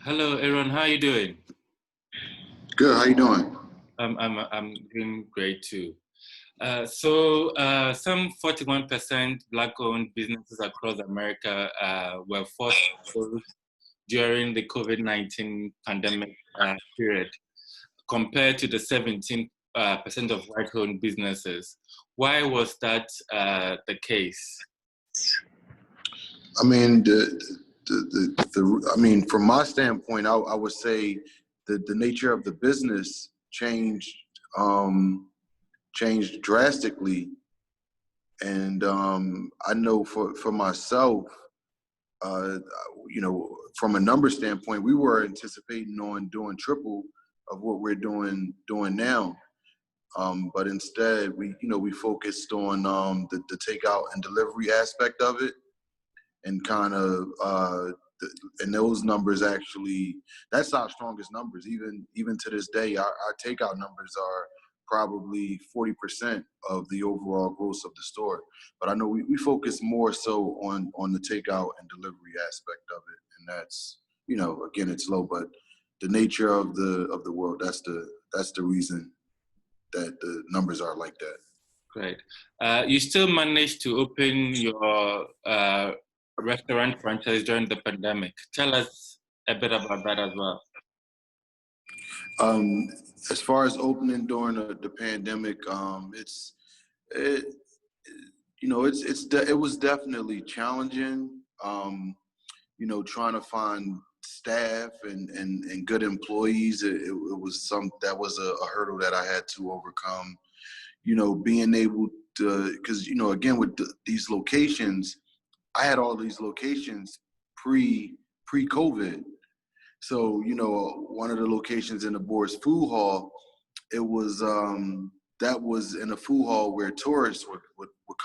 Hello, Aaron. How are you doing? Good. How you doing? I'm doing great too. Some 41% Black-owned businesses across America were forced to close during the COVID-19 pandemic period, compared to the 17% of white-owned businesses. Why was that the case? I mean, from my standpoint, I would say that the nature of the business changed drastically, and I know for myself, uh, from a number standpoint, we were anticipating on doing triple of what we're doing now. But instead, we focused on the takeout and delivery aspect of it, and kind of and those numbers actually, that's our strongest numbers. Even to this day, our takeout numbers are probably 40% of the overall gross of the store. But I know we focus more so on the takeout and delivery aspect of it, and that's, again, it's low, but the nature of the world, that's the reason that the numbers are like that. Great. You still managed to open your restaurant franchise during the pandemic. Tell us a bit about that as well. As far as opening during the pandemic, it was definitely challenging. Trying to find staff and good employees, it was that was a hurdle that I had to overcome. Being able to, because again, with these locations, I had all these locations pre-COVID. So, one of the locations in the Boris Food Hall, it was that was in a food hall where tourists would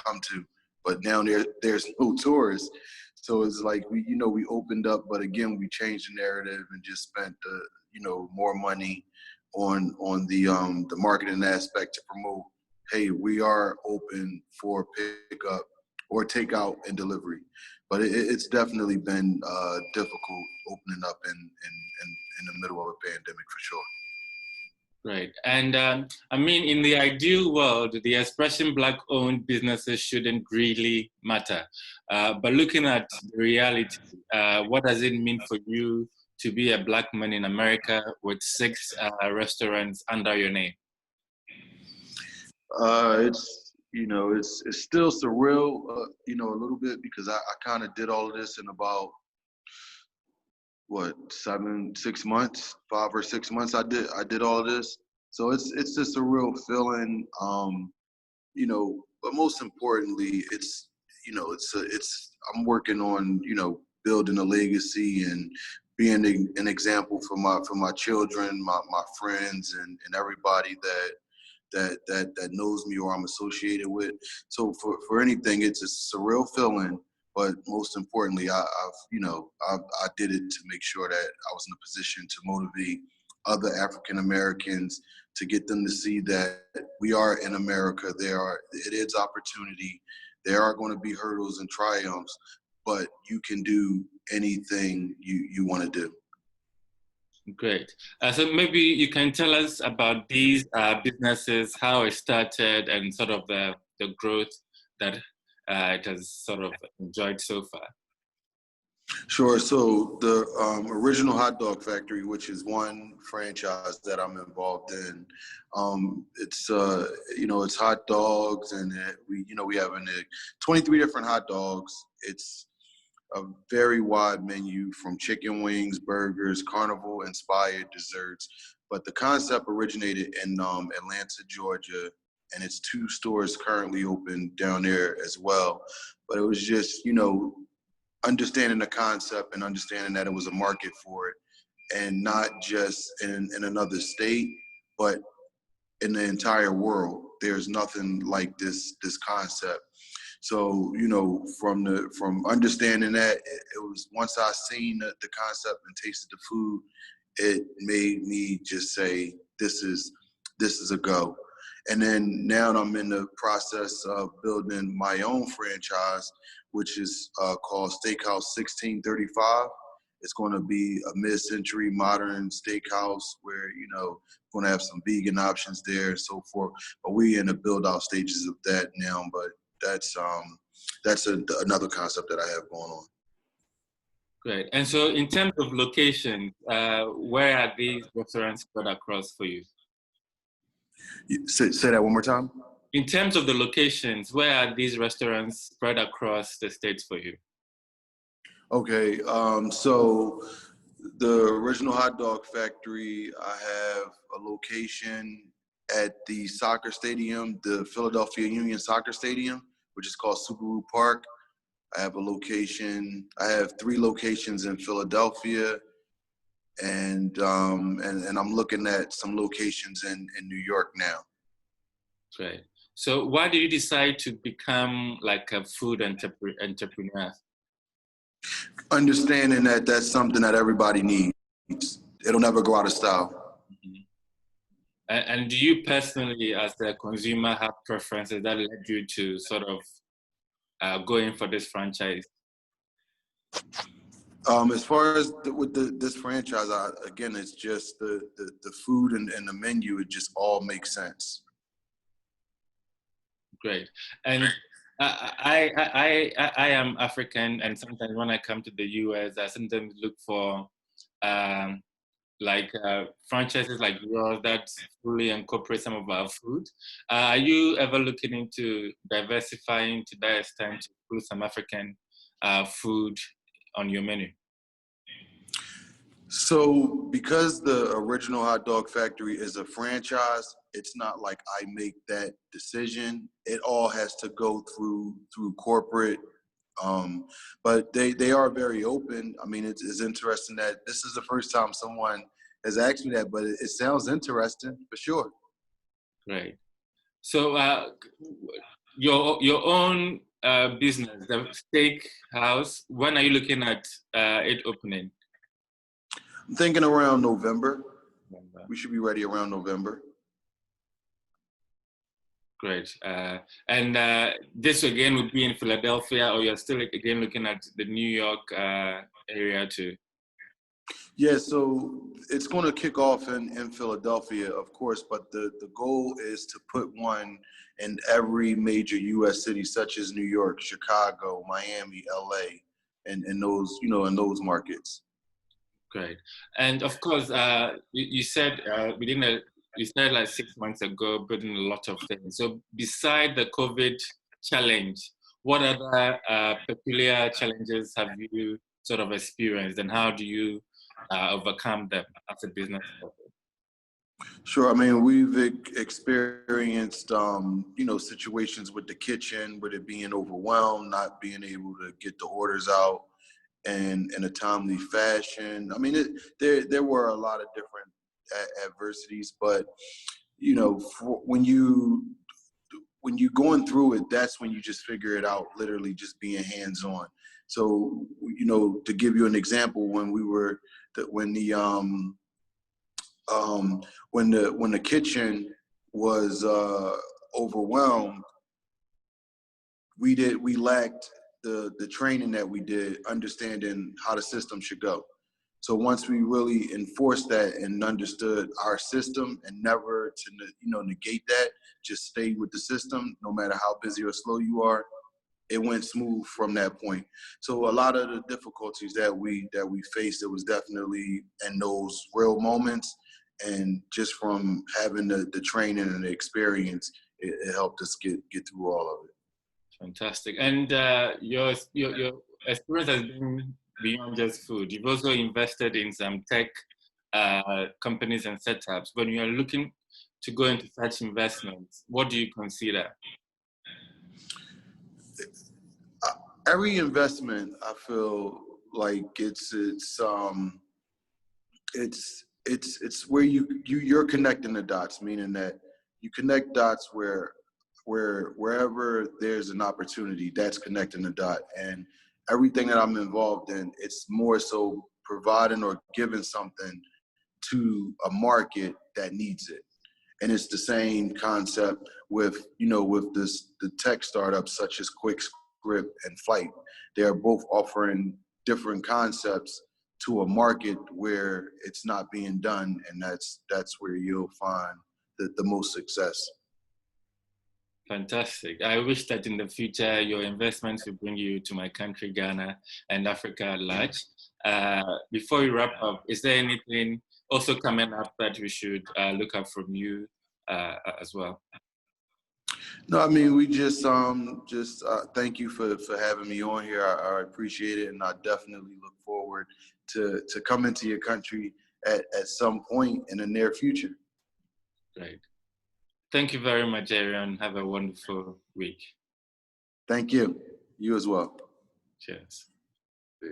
come to, but now there's no tourists. So it's like we opened up, but again, we changed the narrative and just spent more money on the marketing aspect to promote, hey, we are open for pickup or takeout and delivery. But it's definitely been difficult opening up in the middle of a pandemic, for sure. Right. And in the ideal world, the expression Black-owned businesses shouldn't really matter. But looking at the reality, what does it mean for you to be a Black man in America with 6 restaurants under your name? It's still surreal, a little bit, because I kind of did all of this in about 6 months, 5 or 6 months. I did all of this, so it's just a real feeling, but most importantly, I'm working on building a legacy and being an example for my children, my friends, and everybody that knows me or I'm associated with. So for anything, it's a surreal feeling. But most importantly, I did it to make sure that I was in a position to motivate other African Americans, to get them to see that we are in America. It is opportunity. There are going to be hurdles and triumphs, but you can do anything you want to do. Great. So maybe you can tell us about these businesses, how it started, and sort of the growth that it has sort of enjoyed so far. Sure. So the original hot dog factory, which is one franchise that I'm involved in, it's hot dogs, and we have 23 different hot dogs. It's a very wide menu, from chicken wings, burgers, carnival-inspired desserts. But the concept originated in Atlanta, Georgia, and it's 2 stores currently open down there as well. But it was just, understanding the concept and understanding that it was a market for it, and not just in another state, but in the entire world. There's nothing like this concept. So, from understanding that, it was, once I seen the concept and tasted the food, it made me just say, this is a go. And then now I'm in the process of building my own franchise, which is called Steakhouse 1635. It's going to be a mid-century modern steakhouse where, going to have some vegan options there and so forth. But we're in the build-out stages of that now. But that's another concept that I have going on. Great. And so in terms of location, where are these restaurants spread across for you? Say that one more time. In terms of the locations, where are these restaurants spread across the states for you? Okay, so the original hot dog factory, I have a location at the soccer stadium, the Philadelphia Union Soccer Stadium, which is called Subaru Park. I have I have 3 locations in Philadelphia, and I'm looking at some locations in New York now. Great. So why did you decide to become like a food entrepreneur? Understanding that that's something that everybody needs. It'll never go out of style. Mm-hmm. And do you personally, as a consumer, have preferences that led you to sort of go in for this franchise? As far as this franchise, again, it's just the food and the menu. It just all makes sense. Great. And I am African, and sometimes when I come to the US, I sometimes look for franchises like yours that fully incorporate some of our food. Are you ever looking into diversifying to that extent to put some African food on your menu? So because the original hot dog factory is a franchise, it's not like I make that decision. It all has to go through corporate. But they are very open. I mean, it's interesting that this is the first time someone has asked me that, but it sounds interesting for sure. Right. So your own business, the steak house, when are you looking at it opening? I'm thinking around November. We should be ready around November. Great. And this again would be in Philadelphia, or you're still again looking at the New York area too? Yeah, so it's going to kick off in Philadelphia, of course, but the goal is to put one in every major U.S. city, such as New York, Chicago, Miami, L.A., and those, in those markets. Great. And of course, you said you said like 6 months ago, building a lot of things. So beside the COVID challenge, what other peculiar challenges have you sort of experienced, and how do you overcome them as a business owner? Sure. I mean, we've experienced, situations with the kitchen, with it being overwhelmed, not being able to get the orders out and in a timely fashion. I mean, there were a lot of different adversities, but when you're going through it, that's when you just figure it out. Literally, just being hands-on. So, to give you an example, when the kitchen was overwhelmed, we lacked the training that we did, understanding how the system should go. So once we really enforced that and understood our system and never to negate that, just stay with the system, no matter how busy or slow you are, it went smooth from that point. So a lot of the difficulties that we faced, it was definitely in those real moments, and just from having the training and the experience, it helped us get through all of it. Fantastic. And your experience has been beyond just food. You've also invested in some tech companies and setups. When you are looking to go into such investments, what do you consider? Every investment, I feel like it's where you're connecting the dots, meaning that you connect dots wherever there's an opportunity, that's connecting the dot. And everything that I'm involved in, it's more so providing or giving something to a market that needs it. And it's the same concept with the tech startups such as QuickScript and Flight. They are both offering different concepts to a market where it's not being done, and that's where you'll find the most success. Fantastic. I wish that in the future your investments will bring you to my country, Ghana, and Africa at large. Before we wrap up, is there anything also coming up that we should look up from you as well? No, I mean, we just thank you for having me on here. I appreciate it, and I definitely look forward to coming to your country at some point in the near future. Great. Thank you very much, Arian. Have a wonderful week. Thank you. You as well. Cheers. Yeah.